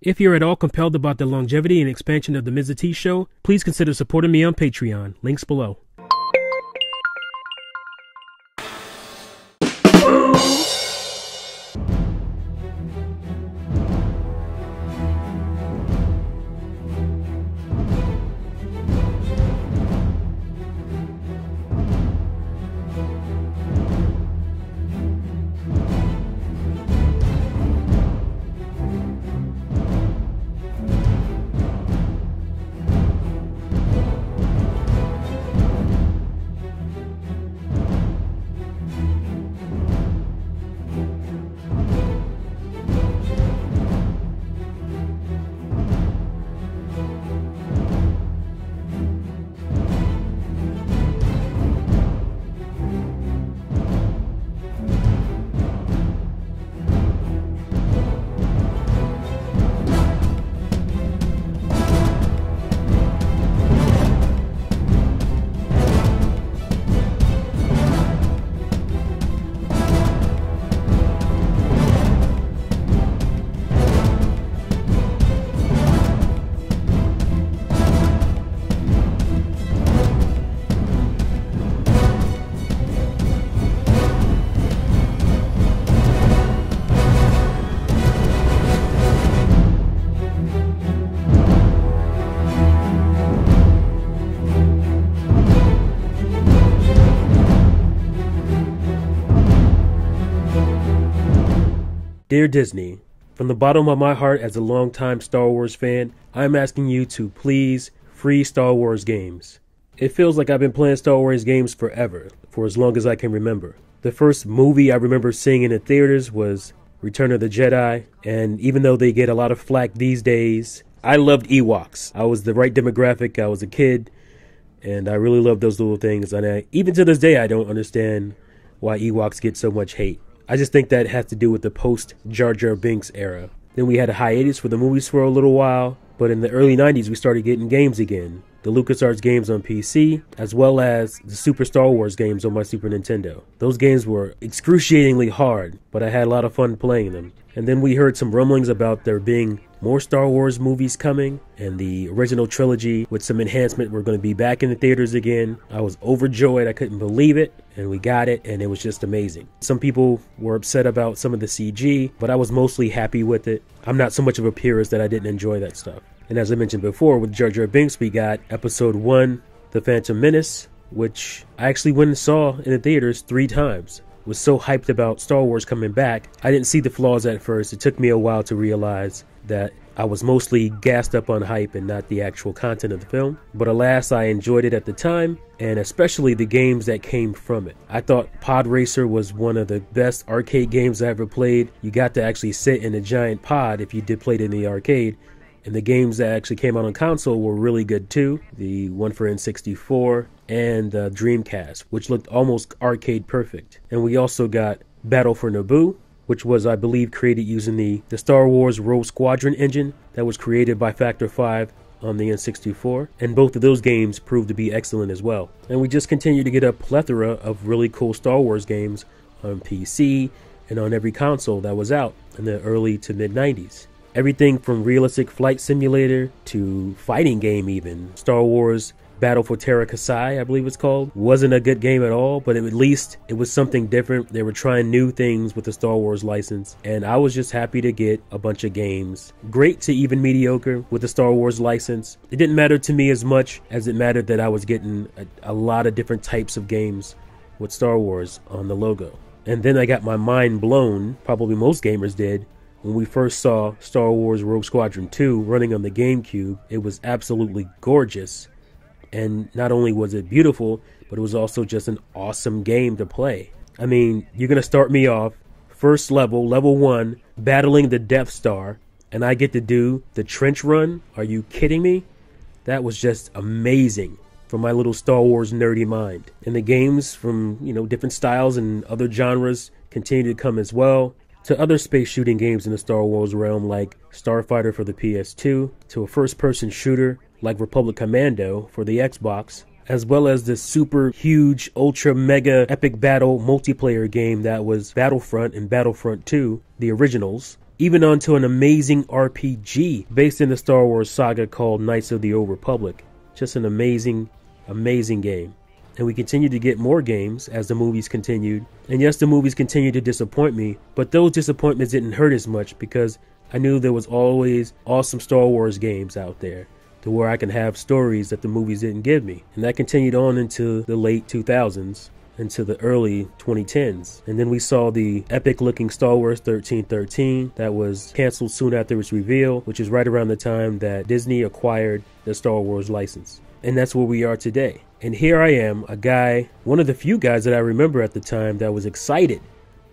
If you're at all compelled about the longevity and expansion of the Mr. T Show, please consider supporting me on Patreon. Links below. Dear Disney, from the bottom of my heart as a longtime Star Wars fan, I'm asking you to please free Star Wars games. It feels like I've been playing Star Wars games forever, for as long as I can remember. The first movie I remember seeing in the theaters was Return of the Jedi, and even though they get a lot of flack these days, I loved Ewoks. I was the right demographic, I was a kid, and I really loved those little things, and even to this day I don't understand why Ewoks get so much hate. I just think that has to do with the post-Jar Jar Binks era. Then we had a hiatus for the movies for a little while, but in the early 90s we started getting games again. The LucasArts games on PC, as well as the Super Star Wars games on my Super Nintendo. Those games were excruciatingly hard, but I had a lot of fun playing them. And then we heard some rumblings about there being more Star Wars movies coming, and the original trilogy with some enhancement were going to be back in the theaters again. I was overjoyed, I couldn't believe it, and we got it, and it was just amazing. Some people were upset about some of the CG, but I was mostly happy with it. I'm not so much of a purist that I didn't enjoy that stuff. And as I mentioned before, with Jar Jar Binks, we got Episode 1, The Phantom Menace, which I actually went and saw in the theaters 3 times. Was so hyped about Star Wars coming back. I didn't see the flaws at first. It took me a while to realize that I was mostly gassed up on hype and not the actual content of the film. But alas, I enjoyed it at the time, and especially the games that came from it. I thought Pod Racer was one of the best arcade games I ever played. You got to actually sit in a giant pod if you did play it in the arcade. And the games that actually came out on console were really good too. The one for N64 and Dreamcast, which looked almost arcade perfect. And we also got Battle for Naboo, which was, I believe, created using the Star Wars Rogue Squadron engine that was created by Factor 5 on the N64. And both of those games proved to be excellent as well. And we just continue to get a plethora of really cool Star Wars games on PC and on every console that was out in the early to mid 90s. Everything from realistic flight simulator to fighting game even. Star Wars Battle for Terra Kasai, I believe it's called. Wasn't a good game at all, but at least it was something different. They were trying new things with the Star Wars license, and I was just happy to get a bunch of games. Great to even mediocre with the Star Wars license. It didn't matter to me as much as it mattered that I was getting a lot of different types of games with Star Wars on the logo. And then I got my mind blown, probably most gamers did, when we first saw Star Wars Rogue Squadron 2 running on the GameCube. It was absolutely gorgeous. And not only was it beautiful, but it was also just an awesome game to play. I mean, you're going to start me off, first level, level 1, battling the Death Star, and I get to do the trench run? Are you kidding me? That was just amazing for my little Star Wars nerdy mind. And the games from, different styles and other genres continue to come as well. To other space shooting games in the Star Wars realm like Starfighter for the PS2, to a first-person shooter like Republic Commando for the Xbox, as well as the super huge, ultra mega epic battle multiplayer game that was Battlefront and Battlefront 2, the originals, even onto an amazing RPG based in the Star Wars saga called Knights of the Old Republic. Just an amazing, amazing game. And we continued to get more games as the movies continued. And yes, the movies continued to disappoint me, but those disappointments didn't hurt as much because I knew there was always awesome Star Wars games out there to where I can have stories that the movies didn't give me. And that continued on into the late 2000s, into the early 2010s. And then we saw the epic looking Star Wars 1313 that was canceled soon after its reveal, which is right around the time that Disney acquired the Star Wars license. And that's where we are today. And here I am, a guy, one of the few guys that I remember at the time that was excited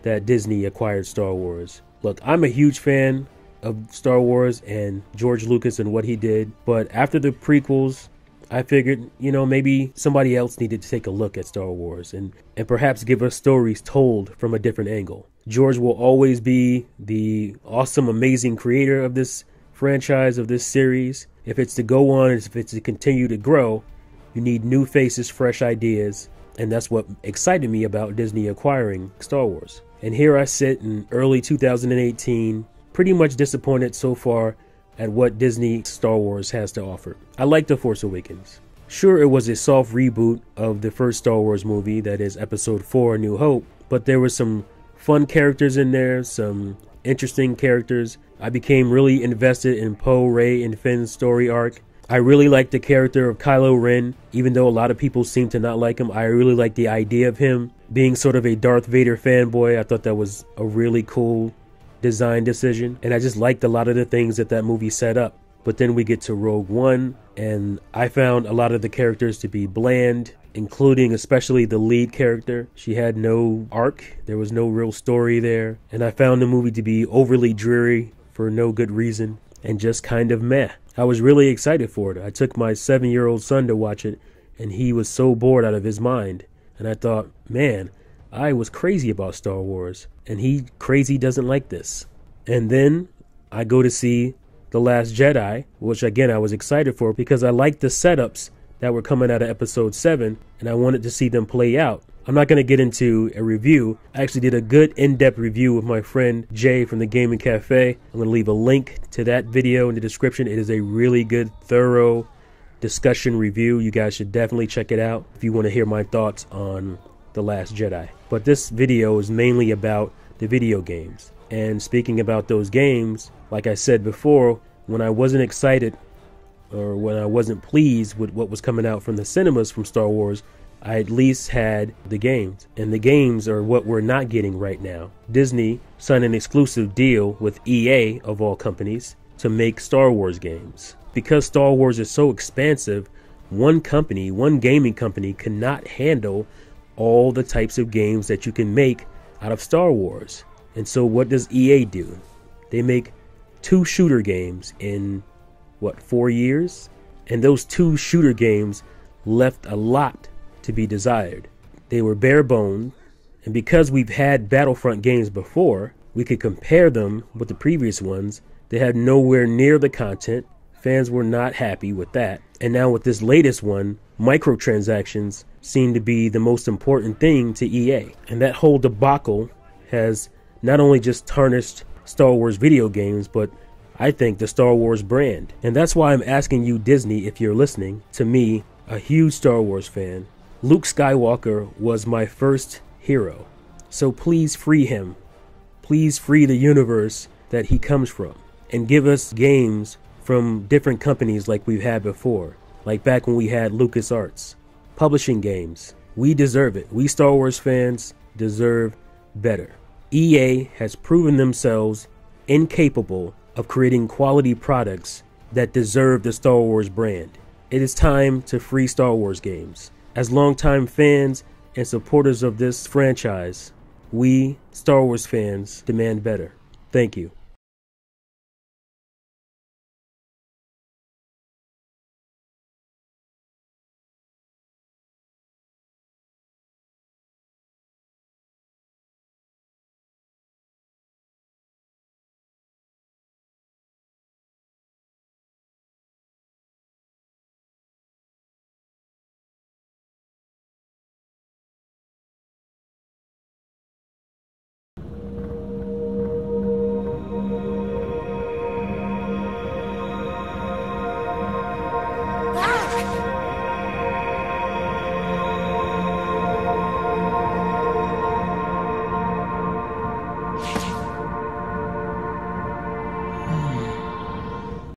that Disney acquired Star Wars. Look, I'm a huge fan of Star Wars and George Lucas and what he did, but after the prequels, I figured, maybe somebody else needed to take a look at Star Wars and perhaps give us stories told from a different angle. George will always be the awesome, amazing creator of this franchise, of this series. If it's to go on, if it's to continue to grow, you need new faces, fresh ideas, and that's what excited me about Disney acquiring Star Wars. And here I sit in early 2018, pretty much disappointed so far at what Disney Star Wars has to offer. I like The Force Awakens. Sure, it was a soft reboot of the first Star Wars movie, that is Episode 4, A New Hope, but there were some fun characters in there, some interesting characters. I became really invested in Poe, Rey, and Finn's story arc. I really liked the character of Kylo Ren, even though a lot of people seem to not like him. I really liked the idea of him being sort of a Darth Vader fanboy. I thought that was a really cool design decision, and I just liked a lot of the things that movie set up. But then we get to Rogue One, and I found a lot of the characters to be bland, including especially the lead character. She had no arc, there was no real story there, and I found the movie to be overly dreary for no good reason, and just kind of meh. I was really excited for it. I took my 7-year-old son to watch it, and he was so bored out of his mind, and I thought, man, I was crazy about Star Wars, and he crazy doesn't like this. And then I go to see The Last Jedi, which again I was excited for because I liked the setups that were coming out of Episode 7, and I wanted to see them play out. I'm not going to get into a review. I actually did a good in-depth review with my friend Jay from the Gaming Cafe. I'm going to leave a link to that video in the description. It is a really good, thorough discussion review. You guys should definitely check it out if you want to hear my thoughts on The Last Jedi. But this video is mainly about the video games. And speaking about those games, like I said before, when I wasn't excited or when I wasn't pleased with what was coming out from the cinemas from Star Wars, I at least had the games. And the games are what we're not getting right now. Disney signed an exclusive deal with EA, of all companies, to make Star Wars games. Because Star Wars is so expansive, one company, one gaming company, cannot handle all the types of games that you can make out of Star Wars. And so what does EA do? They make 2 shooter games in, 4 years? And those 2 shooter games left a lot to be desired. They were bare boned, and because we've had Battlefront games before, we could compare them with the previous ones. They had nowhere near the content. Fans were not happy with that. And now with this latest one, microtransactions seem to be the most important thing to EA. And that whole debacle has not only just tarnished Star Wars video games, but I think the Star Wars brand. And that's why I'm asking you, Disney, if you're listening to me, a huge Star Wars fan. Luke Skywalker was my first hero. So please free him. Please free the universe that he comes from. And give us games from different companies like we've had before. Like back when we had LucasArts. Publishing games. We deserve it. We Star Wars fans deserve better. EA has proven themselves incapable of creating quality products that deserve the Star Wars brand. It is time to free Star Wars games. As longtime fans and supporters of this franchise, we, Star Wars fans, demand better. Thank you.